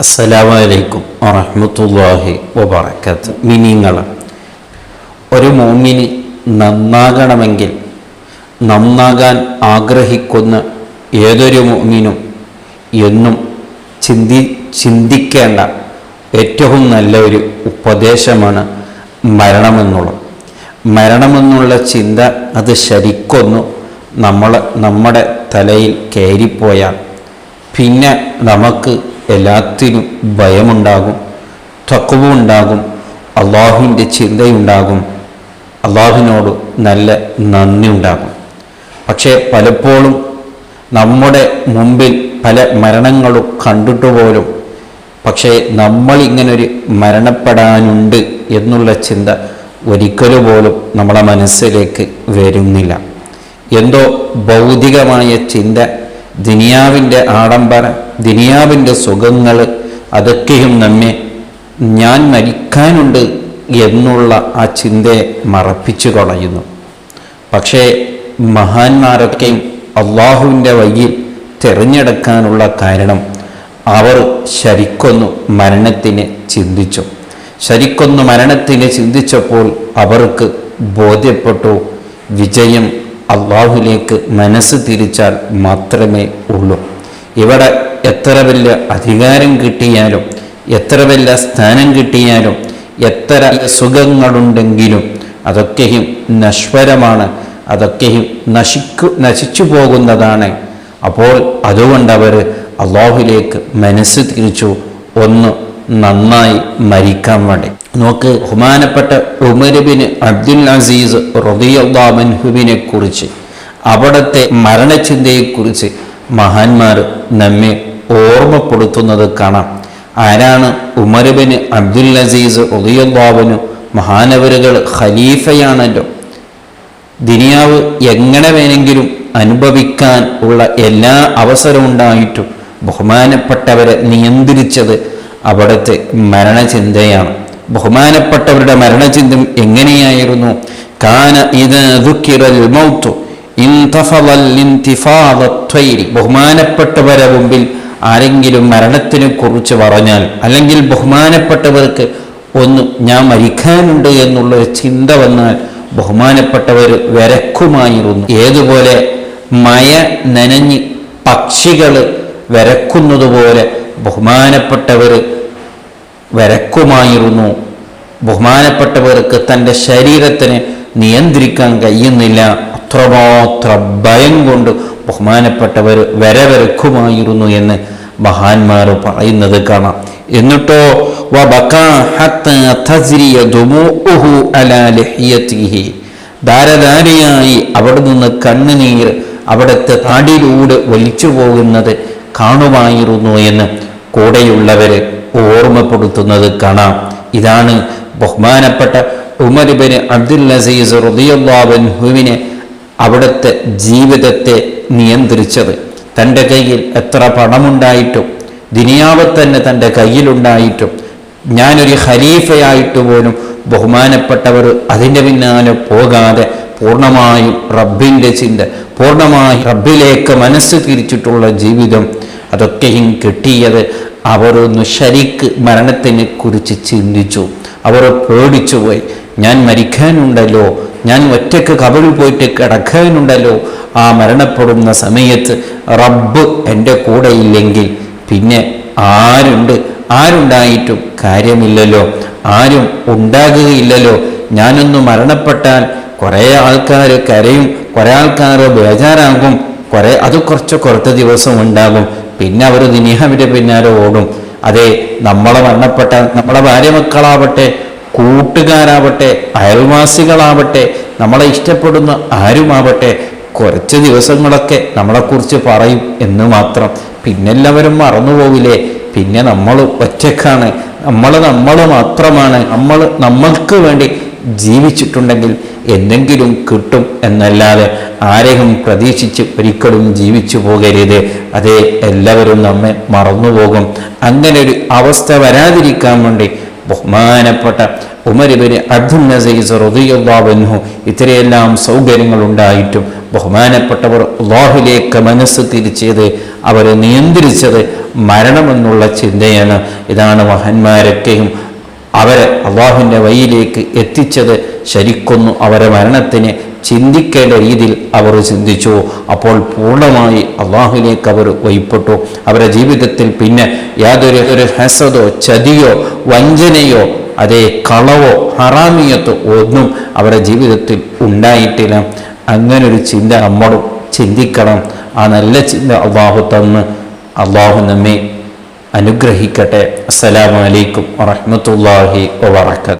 അസ്സലാമു അലൈക്കും വറഹ്മത്തുള്ളാഹി വബറകാത്ത്. മിനിങ്ങൾ ഒരു മുഅ്മിന് നന്നാകണമെങ്കിൽ, നന്നാകാൻ ആഗ്രഹിക്കുന്ന ഏതൊരു മുഅ്മിനും എന്നും ചിന്തിക്കേണ്ട ഏറ്റവും നല്ല ഒരു ഉപദേശമാണ് മരണമെന്നുള്ളത്. മരണമെന്നുള്ള ചിന്ത അത് ശരിക്കൊന്നു നമ്മുടെ തലയിൽ കയറിപ്പോയാൽ പിന്നെ നമുക്ക് എല്ലാത്തിനും ഭയമുണ്ടാകും, തഖ്വ ഉണ്ടാകും, അള്ളാഹുവിൻ്റെ ചിന്തയുണ്ടാകും, അള്ളാഹുവിനോട് നല്ല നന്ദി ഉണ്ടാകും. പക്ഷേ പലപ്പോഴും നമ്മുടെ മുമ്പിൽ പല മരണങ്ങളും കണ്ടിട്ട് പോലും പക്ഷേ നമ്മളിങ്ങനൊരു മരണപ്പെടാനുണ്ട് എന്നുള്ള ചിന്ത ഒരിക്കലും പോലും നമ്മളെ മനസ്സിലേക്ക് വരുന്നില്ല. എന്തോ ഭൗതികമായ ചിന്ത, ദുനിയാവിൻ്റെ ആഡംബര, ദുനിയാവിൻ്റെ സുഖങ്ങൾ, അതൊക്കെയും നമ്മെ ഞാൻ മരിക്കാനുണ്ട് എന്നുള്ള ആ ചിന്തയെ മറപ്പിച്ചു കളയുന്നു. പക്ഷേ മഹാന്മാരൊക്കെയും അള്ളാഹുവിൻ്റെ വഴിയിൽ തിരഞ്ഞെടുക്കാനുള്ള കാരണം അവർ ശരിക്കൊന്നു മരണത്തിനെ ചിന്തിച്ചു. ശരിക്കൊന്നു മരണത്തിനെ ചിന്തിച്ചപ്പോൾ അവർക്ക് ബോധ്യപ്പെട്ടു, വിജയം അള്ളാഹുലേക്ക് മനസ്സ് തിരിച്ചാൽ മാത്രമേ ഉള്ളൂ. ഇവിടെ എത്ര വലിയ അധികാരം കിട്ടിയാലും, എത്ര വലിയ സ്ഥാനം കിട്ടിയാലും, എത്ര സുഖങ്ങളുണ്ടെങ്കിലും അതൊക്കെയും നശ്വരമാണ്, അതൊക്കെയും നശിച്ചു പോകുന്നതാണ്. അപ്പോൾ അതുകൊണ്ടവർ അള്ളാഹുലേക്ക് മനസ്സ് തിരിച്ചു, ഒന്ന് നന്നായി മരിക്കാൻ വേണ്ടി. നോക്ക്, ബഹുമാനപ്പെട്ട ഉമർ ബിൻ അബ്ദുൽ അസീസ് റളിയല്ലാഹു അൻഹുവിനെ കുറിച്ച്, അവിടുത്തെ മരണചിന്തയെക്കുറിച്ച് മഹാന്മാർ നമ്മെ ഓർമ്മപ്പെടുത്തുന്നത് കാണാം. ആരാണ് ഉമർ ബിൻ അബ്ദുൽ അസീസ് റളിയല്ലാഹു അൻഹു? മഹാനവരുകൾ ഖലീഫയാണല്ലോ. ദുനിയാവ് എങ്ങനെ വേണമെങ്കിലും അനുഭവിക്കാൻ ഉള്ള എല്ലാ അവസരവും ഉണ്ടായിട്ടും ബഹുമാനപ്പെട്ടവരെ നിയന്ത്രിച്ചത് അവിടുത്തെ മരണചിന്തയാണ്. ബഹുമാനപ്പെട്ടവരുടെ മരണചിന്തം എങ്ങനെയായിരുന്നു? കാന ഇദാ ദുക്കിറൽ മൗതു ഇൻതഫളൽ ഇൻതിഫാദത്വൈരി. ബഹുമാനപ്പെട്ടവരെ മുമ്പിൽ ആരെങ്കിലും മരണത്തിനെ കുറിച്ച് പറഞ്ഞാൽ, അല്ലെങ്കിൽ ബഹുമാനപ്പെട്ടവർക്ക് ഒന്ന് ഞാൻ മരിക്കാനുണ്ട് എന്നുള്ളൊരു ചിന്ത വന്നാൽ ബഹുമാനപ്പെട്ടവർ വിരക്കുമായിരുന്നു. ഏതുപോലെ മഴ നനഞ്ഞ് പക്ഷികൾ വിരക്കുന്നതുപോലെ ബഹുമാനപ്പെട്ടവർ വിരക്കുമായിരുന്നു. ബഹുമാനപ്പെട്ടവർക്ക് തൻ്റെ ശരീരത്തിനെ നിയന്ത്രിക്കാൻ കഴിയുന്നില്ല. അത്രമാത്രം ഭയം കൊണ്ട് ബഹുമാനപ്പെട്ടവർ വിരക്കുമായിരുന്നു എന്ന് മഹാന്മാർ പറയുന്നത് കാണാം. എന്നിട്ടോ ധാരധാരയായി അവിടെ നിന്ന് കണ്ണുനീർ അവിടുത്തെ താടിയിലൂടെ വലിച്ചു പോകുന്നത് കാണുമായിരുന്നു എന്ന് കൂടെയുള്ളവരെ ഓർമ്മപ്പെടുത്തുന്നത് കാണാം. ഇതാണ് ബഹുമാനപ്പെട്ട ഉമർ ബിൻ അബ്ദുൽ അസീസ് റളിയല്ലാഹു അൻഹുവിനെ അവിടുത്തെ ജീവിതത്തെ നിയന്ത്രിച്ചത്. തൻ്റെ കയ്യിൽ എത്ര പണമുണ്ടായിട്ടും, ദുനിയാവ് തന്നെ തൻ്റെ കയ്യിലുണ്ടായിട്ടും, ഞാനൊരു ഖലീഫയായിട്ട് പോലും ബഹുമാനപ്പെട്ടവർ അതിൻ്റെ പിന്നാലെ പോകാതെ പൂർണ്ണമായും റബ്ബിൻ്റെ ചിന്ത, പൂർണ്ണമായി റബ്ബിലേക്ക് മനസ്സ് തിരിച്ചിട്ടുള്ള ജീവിതം, അതൊക്കെയും കിട്ടിയത് അവരൊന്ന് ശരിക്ക് മരണത്തിനെ കുറിച്ച് ചിന്തിച്ചു. അവർ പേടിച്ചുപോയി. ഞാൻ മരിക്കാനുണ്ടല്ലോ, ഞാൻ ഒറ്റയ്ക്ക് കബറിൽ പോയിട്ട് കിടക്കാനുണ്ടല്ലോ. ആ മരണപ്പെടുന്ന സമയത്ത് റബ്ബ് എൻ്റെ കൂടെ ഇല്ലെങ്കിൽ പിന്നെ ആരുണ്ടായിട്ടും കാര്യമില്ലല്ലോ, ആരും ഉണ്ടാകുകയില്ലല്ലോ. ഞാനൊന്ന് മരണപ്പെട്ടാൽ കുറേ ആൾക്കാർ കരയും, കുറേ ആൾക്കാർ ബേജാറാകും, അത് കുറച്ച് ദിവസം ഉണ്ടാകും. പിന്നെ അവർ ദുനിയാവിൻ്റെ പിന്നാലെ ഓടും. അതെ, നമ്മളെ മരണപ്പെട്ടാൽ നമ്മളെ ഭാര്യ മക്കളാവട്ടെ, കൂട്ടുകാരാവട്ടെ, അയൽവാസികളാവട്ടെ, നമ്മളെ ഇഷ്ടപ്പെടുന്ന ആരുമാവട്ടെ, കുറച്ച് ദിവസങ്ങളൊക്കെ നമ്മളെക്കുറിച്ച് പറയും എന്ന് മാത്രം. പിന്നെല്ലാവരും മറന്നുപോകില്ലേ? പിന്നെ നമ്മൾ ഒറ്റക്കാണ്, നമ്മൾ മാത്രമാണ്. നമ്മൾക്ക് വേണ്ടി ജീവിച്ചിട്ടുണ്ടെങ്കിൽ എന്തെങ്കിലും കിട്ടും എന്നല്ലാതെ ആരെയും പ്രതീക്ഷിച്ച് ഒരിക്കലും ജീവിച്ചു പോകരുത്. അതേ, എല്ലാവരും നമ്മെ മറന്നുപോകും. അങ്ങനെ ഒരു അവസ്ഥ വരാതിരിക്കാൻ വേണ്ടി ബഹുമാനപ്പെട്ട ഉമർ ഇബ്നു അബ്ദുൽ അസീസ് റളിയല്ലാഹു അൻഹു ഇത്രയെല്ലാം സൗകര്യങ്ങൾ ഉണ്ടായിട്ടും ബഹുമാനപ്പെട്ടവർ അല്ലാഹുവിലേക്ക് മനസ്സ് തിരിച്ചത്, അവരെ നിയന്ത്രിച്ചത് മരണമെന്നുള്ള ചിന്തയാണ്. ഇതാണ് മഹാന്മാരൊക്കെയും അവരെ അള്ളാഹുവിൻ്റെ വഴിയിലേക്ക് എത്തിച്ചത്. ശരിക്കൊന്നു അവരെ മരണത്തിന് ചിന്തിക്കേണ്ട രീതിയിൽ അവർ ചിന്തിച്ചു. അപ്പോൾ പൂർണ്ണമായി അള്ളാഹുവിലേക്ക് അവർ വഴിപ്പെട്ടു. അവരുടെ ജീവിതത്തിൽ പിന്നെ യാതൊരു ഹസദോ ചതിയോ വഞ്ചനയോ അതേ കളവോ ഹറാമിയത്തോ ഒന്നും അവരുടെ ജീവിതത്തിൽ ഉണ്ടായിട്ടില്ല. അങ്ങനൊരു ചിന്ത നമ്മളും ചിന്തിക്കണം. ആ നല്ല ചിന്ത അള്ളാഹു തന്ന് അള്ളാഹു നമ്മെ അനുഗ്രഹിക്കട്ടെ. അസ്സലാമു അലൈക്കും വറഹ്മത്തുള്ളാഹി വബറകാതുഹു.